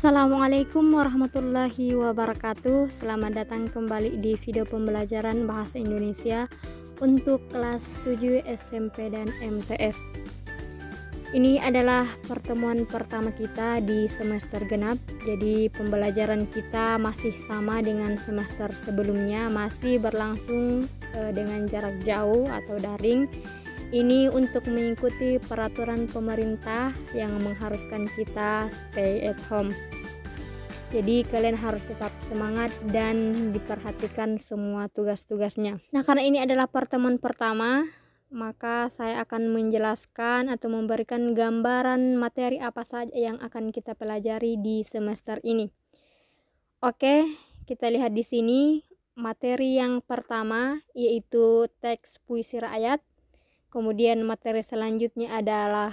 Assalamualaikum warahmatullahi wabarakatuh. Selamat datang kembali di video pembelajaran Bahasa Indonesia untuk kelas 7 SMP dan MTS. Ini adalah pertemuan pertama kita di semester genap. Jadi pembelajaran kita masih sama dengan semester sebelumnya, masih berlangsung dengan jarak jauh atau daring. Ini untuk mengikuti peraturan pemerintah yang mengharuskan kita stay at home. Jadi kalian harus tetap semangat dan diperhatikan semua tugas-tugasnya. Nah, karena ini adalah pertemuan pertama, maka saya akan menjelaskan atau memberikan gambaran materi apa saja yang akan kita pelajari di semester ini. Oke, kita lihat di sini materi yang pertama yaitu teks puisi rakyat. Kemudian materi selanjutnya adalah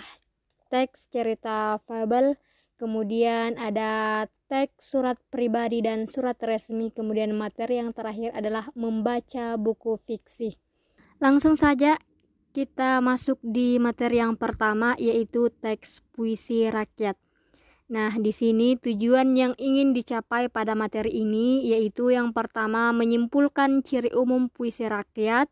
teks cerita fabel, kemudian ada teks surat pribadi dan surat resmi, kemudian materi yang terakhir adalah membaca buku fiksi. Langsung saja kita masuk di materi yang pertama yaitu teks puisi rakyat. Nah, di sini tujuan yang ingin dicapai pada materi ini yaitu yang pertama menyimpulkan ciri umum puisi rakyat,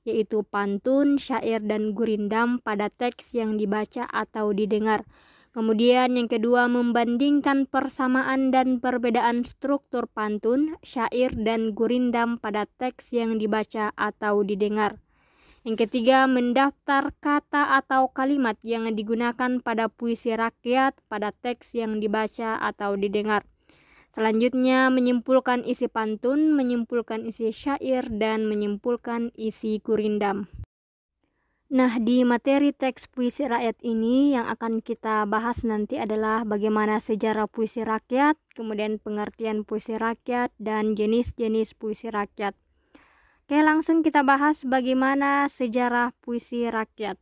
yaitu pantun, syair, dan gurindam pada teks yang dibaca atau didengar. Kemudian yang kedua, membandingkan persamaan dan perbedaan struktur pantun, syair, dan gurindam pada teks yang dibaca atau didengar. Yang ketiga, mendaftar kata atau kalimat yang digunakan pada puisi rakyat pada teks yang dibaca atau didengar. Selanjutnya, menyimpulkan isi pantun, menyimpulkan isi syair, dan menyimpulkan isi gurindam. Nah, di materi teks puisi rakyat ini yang akan kita bahas nanti adalah bagaimana sejarah puisi rakyat, kemudian pengertian puisi rakyat, dan jenis-jenis puisi rakyat. Oke, langsung kita bahas bagaimana sejarah puisi rakyat.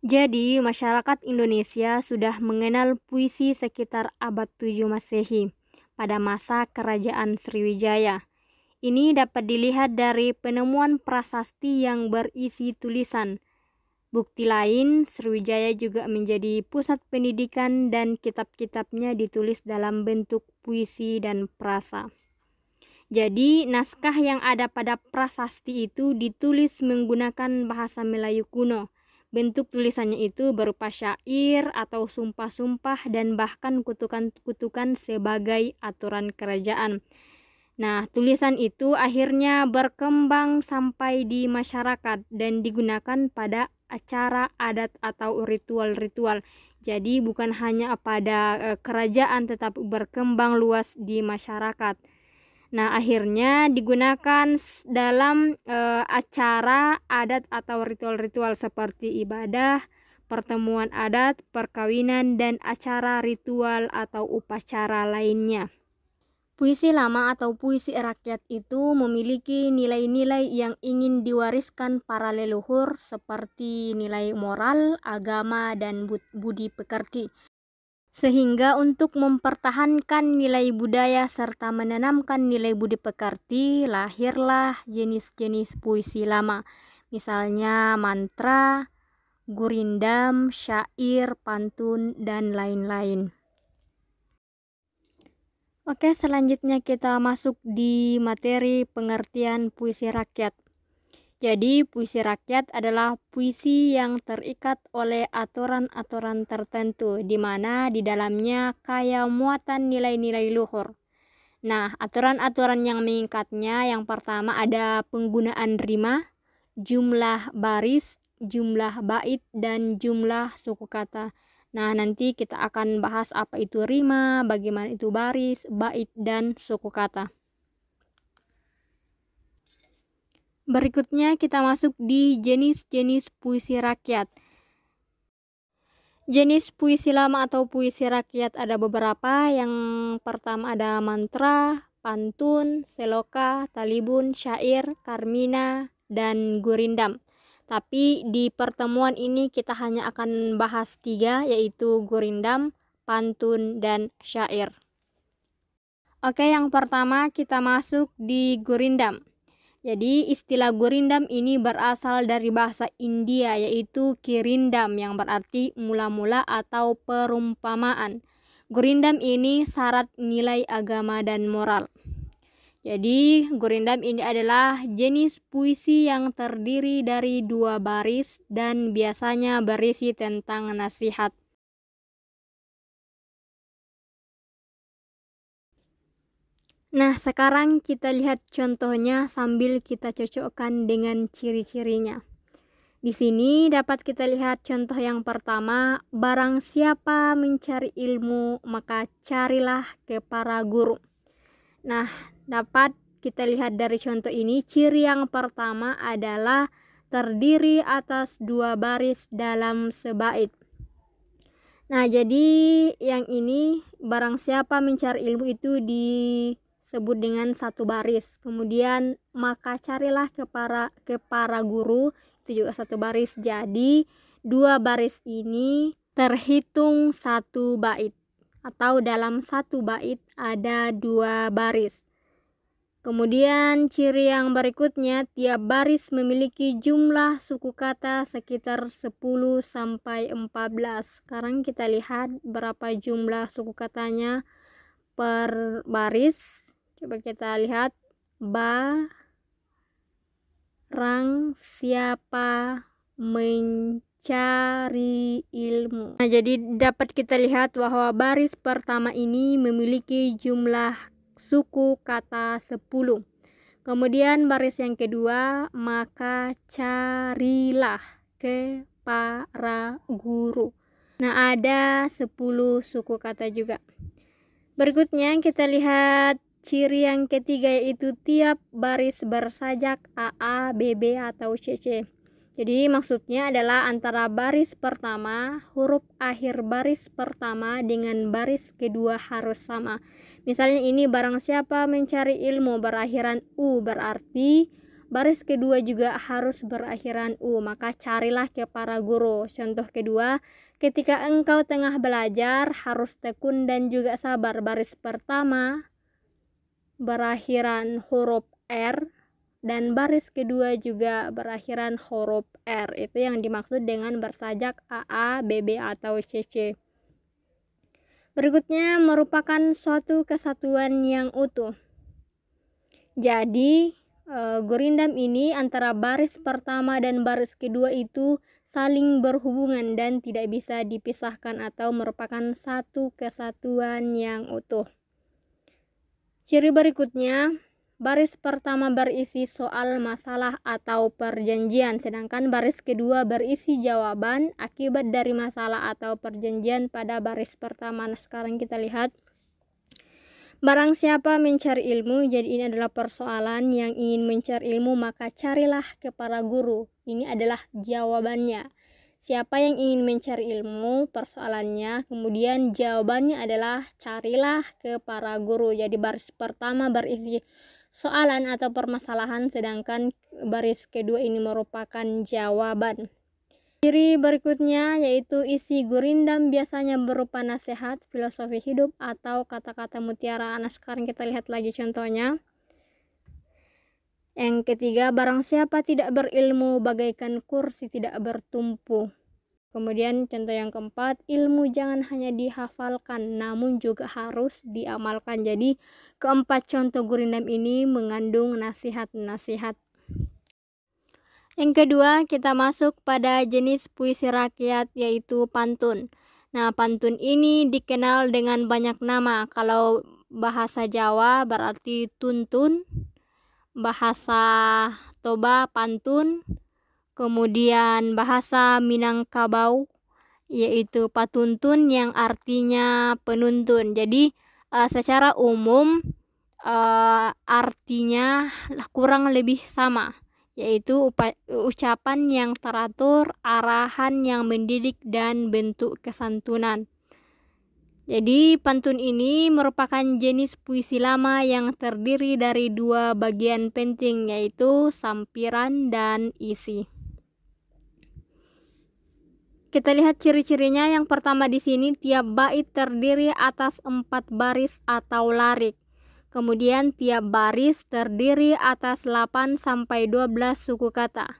Jadi, masyarakat Indonesia sudah mengenal puisi sekitar abad 7 Masehi. Pada masa Kerajaan Sriwijaya. Ini dapat dilihat dari penemuan prasasti yang berisi tulisan. Bukti lain, Sriwijaya juga menjadi pusat pendidikan dan kitab-kitabnya ditulis dalam bentuk puisi dan prasa. Jadi, naskah yang ada pada prasasti itu ditulis menggunakan bahasa Melayu kuno. Bentuk tulisannya itu berupa syair atau sumpah-sumpah dan bahkan kutukan-kutukan sebagai aturan kerajaan. Nah, tulisan itu akhirnya berkembang sampai di masyarakat dan digunakan pada acara adat atau ritual-ritual. Jadi bukan hanya pada kerajaan tetapi berkembang luas di masyarakat. Nah, akhirnya digunakan dalam acara adat atau ritual-ritual seperti ibadah, pertemuan adat, perkawinan, dan acara ritual atau upacara lainnya. Puisi lama atau puisi rakyat itu memiliki nilai-nilai yang ingin diwariskan para leluhur seperti nilai moral, agama, dan budi pekerti. Sehingga untuk mempertahankan nilai budaya serta menanamkan nilai budi pekerti, lahirlah jenis-jenis puisi lama. Misalnya mantra, gurindam, syair, pantun, dan lain-lain. Oke, selanjutnya kita masuk di materi pengertian puisi rakyat. Jadi, puisi rakyat adalah puisi yang terikat oleh aturan-aturan tertentu, di mana di dalamnya kaya muatan nilai-nilai luhur. Nah, aturan-aturan yang mengikatnya yang pertama ada penggunaan rima, jumlah baris, jumlah bait, dan jumlah suku kata. Nah, nanti kita akan bahas apa itu rima, bagaimana itu baris, bait, dan suku kata. Berikutnya kita masuk di jenis-jenis puisi rakyat. Jenis puisi lama atau puisi rakyat ada beberapa. Yang pertama ada mantra, pantun, seloka, talibun, syair, karmina, dan gurindam. Tapi di pertemuan ini kita hanya akan bahas 3, yaitu gurindam, pantun, dan syair. Oke, yang pertama kita masuk di gurindam. Jadi istilah gurindam ini berasal dari bahasa India yaitu kirindam yang berarti mula-mula atau perumpamaan. Gurindam ini syarat nilai agama dan moral. Jadi gurindam ini adalah jenis puisi yang terdiri dari 2 baris dan biasanya berisi tentang nasihat. Nah, sekarang kita lihat contohnya sambil kita cocokkan dengan ciri-cirinya. Di sini dapat kita lihat contoh yang pertama, barang siapa mencari ilmu maka carilah ke para guru. Nah, dapat kita lihat dari contoh ini, ciri yang pertama adalah terdiri atas 2 baris dalam sebait. Nah, jadi yang ini barang siapa mencari ilmu itu disebut dengan 1 baris. Kemudian maka carilah ke para guru, itu juga 1 baris. Jadi 2 baris ini terhitung 1 bait, atau dalam 1 bait ada 2 baris. Kemudian ciri yang berikutnya, tiap baris memiliki jumlah suku kata sekitar 10 sampai 14. Sekarang kita lihat berapa jumlah suku katanya per baris. Coba kita lihat, barang siapa mencari ilmu. Nah, jadi dapat kita lihat bahwa baris pertama ini memiliki jumlah suku kata 10. Kemudian baris yang kedua, maka carilah ke para guru. Nah, ada 10 suku kata juga. Berikutnya kita lihat ciri yang ketiga, yaitu tiap baris bersajak AA, BB atau CC. Jadi maksudnya adalah antara baris pertama, huruf akhir baris pertama dengan baris kedua harus sama. Misalnya ini barang siapa mencari ilmu berakhiran U, berarti baris kedua juga harus berakhiran U, maka carilah ke para guru. Contoh kedua, ketika engkau tengah belajar harus tekun dan juga sabar. Baris pertama berakhiran huruf R dan baris kedua juga berakhiran huruf R. Itu yang dimaksud dengan bersajak AA, BB atau CC. Berikutnya merupakan suatu kesatuan yang utuh. Jadi gurindam ini antara baris pertama dan baris kedua itu saling berhubungan dan tidak bisa dipisahkan atau merupakan satu kesatuan yang utuh. Ciri berikutnya, baris pertama berisi soal, masalah, atau perjanjian, sedangkan baris kedua berisi jawaban akibat dari masalah atau perjanjian pada baris pertama. Nah, sekarang kita lihat. Barang siapa mencari ilmu, jadi ini adalah persoalan yang ingin mencari ilmu, maka carilah ke para guru. Ini adalah jawabannya. Siapa yang ingin mencari ilmu, persoalannya, kemudian jawabannya adalah carilah ke para guru. Jadi baris pertama berisi soalan atau permasalahan, sedangkan baris kedua ini merupakan jawaban. Ciri berikutnya yaitu isi gurindam biasanya berupa nasihat, filosofi hidup, atau kata-kata mutiara. Nah, sekarang kita lihat lagi contohnya. Yang ketiga, barang siapa tidak berilmu bagaikan kursi tidak bertumpu. Kemudian contoh yang keempat, ilmu jangan hanya dihafalkan namun juga harus diamalkan. Jadi keempat contoh gurindam ini mengandung nasihat-nasihat. Yang kedua, kita masuk pada jenis puisi rakyat yaitu pantun. Nah, pantun ini dikenal dengan banyak nama. Kalau bahasa Jawa berarti tuntun, bahasa Toba pantun, kemudian bahasa Minangkabau yaitu patuntun yang artinya penuntun. Jadi secara umum artinya kurang lebih sama, yaitu ucapan yang teratur, arahan yang mendidik, dan bentuk kesantunan. Jadi pantun ini merupakan jenis puisi lama yang terdiri dari 2 bagian penting, yaitu sampiran dan isi. Kita lihat ciri-cirinya. Yang pertama di sini, tiap bait terdiri atas 4 baris atau larik. Kemudian tiap baris terdiri atas 8 sampai 12 suku kata.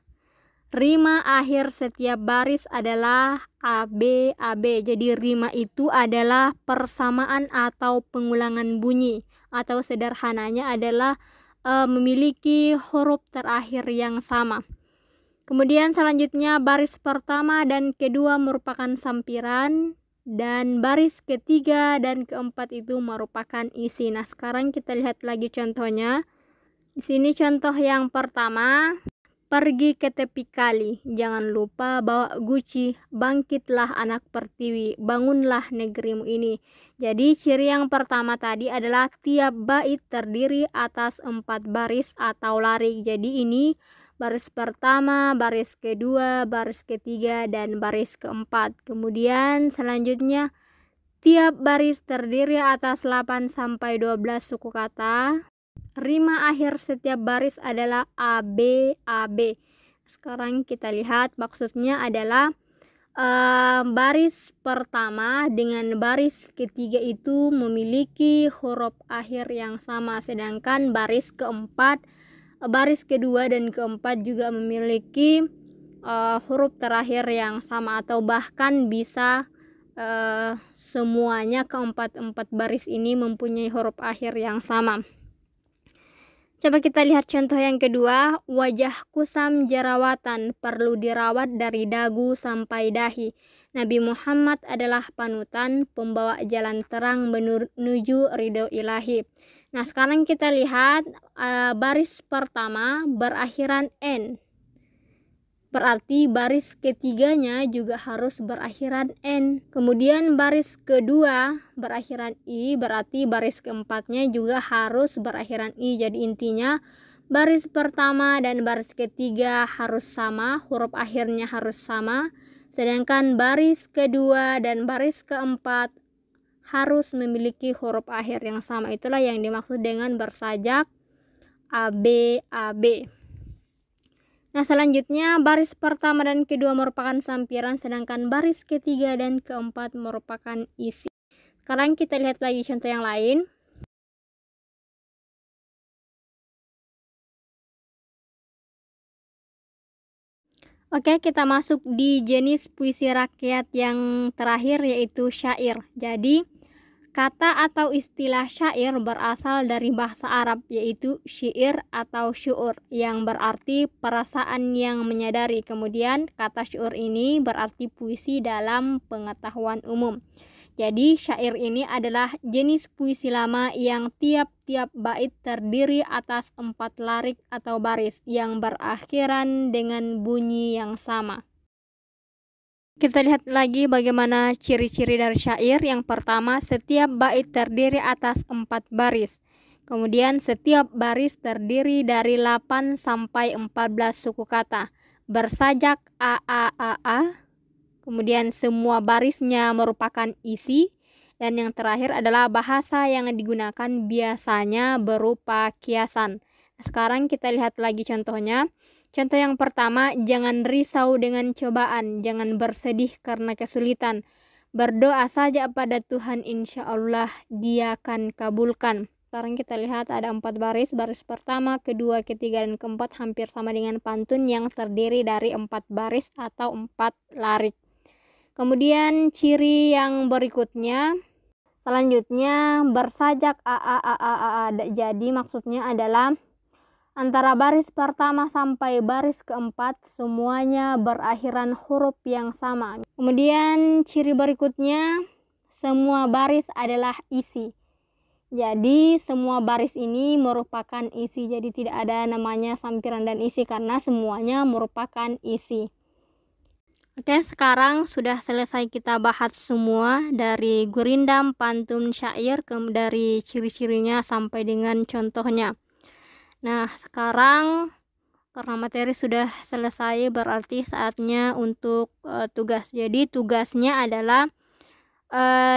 Rima akhir setiap baris adalah AB, AB. Jadi rima itu adalah persamaan atau pengulangan bunyi, atau sederhananya adalah memiliki huruf terakhir yang sama. Kemudian selanjutnya baris pertama dan kedua merupakan sampiran, dan baris ketiga dan keempat itu merupakan isi. Nah, sekarang kita lihat lagi contohnya. Di sini contoh yang pertama. Pergi ke tepi kali, jangan lupa bawa guci, bangkitlah anak pertiwi, bangunlah negerimu ini. Jadi ciri yang pertama tadi adalah tiap bait terdiri atas 4 baris atau larik. Jadi ini baris pertama, baris kedua, baris ketiga, dan baris keempat. Kemudian selanjutnya tiap baris terdiri atas 8 sampai 12 suku kata. Rima akhir setiap baris adalah AB, AB. Sekarang kita lihat maksudnya adalah baris pertama dengan baris ketiga itu memiliki huruf akhir yang sama, sedangkan baris keempat, baris kedua dan keempat juga memiliki huruf terakhir yang sama, atau bahkan bisa semuanya keempat baris ini mempunyai huruf akhir yang sama. Coba kita lihat contoh yang kedua. Wajah kusam jerawatan, perlu dirawat dari dagu sampai dahi. Nabi Muhammad adalah panutan, pembawa jalan terang menuju ridho ilahi. Nah, sekarang kita lihat baris pertama berakhiran N. Berarti baris ketiganya juga harus berakhiran N. Kemudian baris kedua berakhiran I, berarti baris keempatnya juga harus berakhiran I. Jadi intinya baris pertama dan baris ketiga harus sama, huruf akhirnya harus sama. Sedangkan baris kedua dan baris keempat harus memiliki huruf akhir yang sama. Itulah yang dimaksud dengan bersajak AB, AB. Nah, selanjutnya baris pertama dan kedua merupakan sampiran, sedangkan baris ketiga dan keempat merupakan isi. Sekarang kita lihat lagi contoh yang lain. Oke, kita masuk di jenis puisi rakyat yang terakhir, yaitu syair. Jadi kata atau istilah syair berasal dari bahasa Arab, yaitu syair atau syu'ur, yang berarti perasaan yang menyadari. Kemudian kata syu'ur ini berarti puisi dalam pengetahuan umum. Jadi syair ini adalah jenis puisi lama yang tiap-tiap bait terdiri atas 4 larik atau baris yang berakhiran dengan bunyi yang sama. Kita lihat lagi bagaimana ciri-ciri dari syair. Yang pertama, setiap bait terdiri atas 4 baris. Kemudian setiap baris terdiri dari 8 sampai 14 suku kata. Bersajak A. Kemudian semua barisnya merupakan isi. Dan yang terakhir adalah bahasa yang digunakan biasanya berupa kiasan. Sekarang kita lihat lagi contohnya. Contoh yang pertama, jangan risau dengan cobaan, jangan bersedih karena kesulitan. Berdoa saja pada Tuhan, insya Allah Dia akan kabulkan. Sekarang kita lihat ada 4 baris. Baris pertama, kedua, ketiga, dan keempat hampir sama dengan pantun yang terdiri dari 4 baris atau 4 larik. Kemudian ciri yang berikutnya, selanjutnya bersajak A. Jadi maksudnya adalah antara baris pertama sampai baris keempat semuanya berakhiran huruf yang sama. Kemudian ciri berikutnya, semua baris adalah isi. Jadi semua baris ini merupakan isi. Jadi tidak ada namanya sampiran dan isi karena semuanya merupakan isi. Oke, sekarang sudah selesai kita bahas semua dari gurindam, pantun, syair, dari ciri-cirinya sampai dengan contohnya. Nah, sekarang karena materi sudah selesai, berarti saatnya untuk tugas. Jadi tugasnya adalah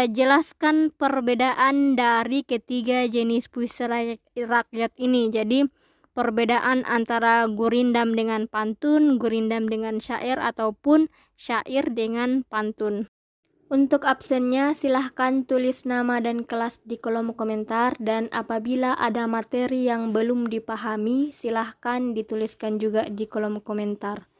jelaskan perbedaan dari ketiga jenis puisi rakyat ini. Jadi perbedaan antara gurindam dengan pantun, gurindam dengan syair, ataupun syair dengan pantun. Untuk absennya silahkan tulis nama dan kelas di kolom komentar, dan apabila ada materi yang belum dipahami silahkan dituliskan juga di kolom komentar.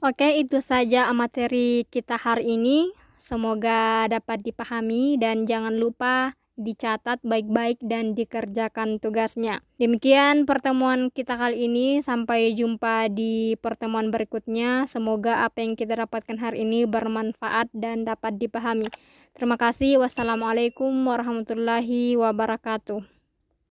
Oke, itu saja materi kita hari ini. Semoga dapat dipahami dan jangan lupa dicatat baik-baik dan dikerjakan tugasnya. Demikian pertemuan kita kali ini. Sampai jumpa di pertemuan berikutnya. Semoga apa yang kita dapatkan hari ini bermanfaat dan dapat dipahami. Terima kasih. Wassalamualaikum warahmatullahi wabarakatuh.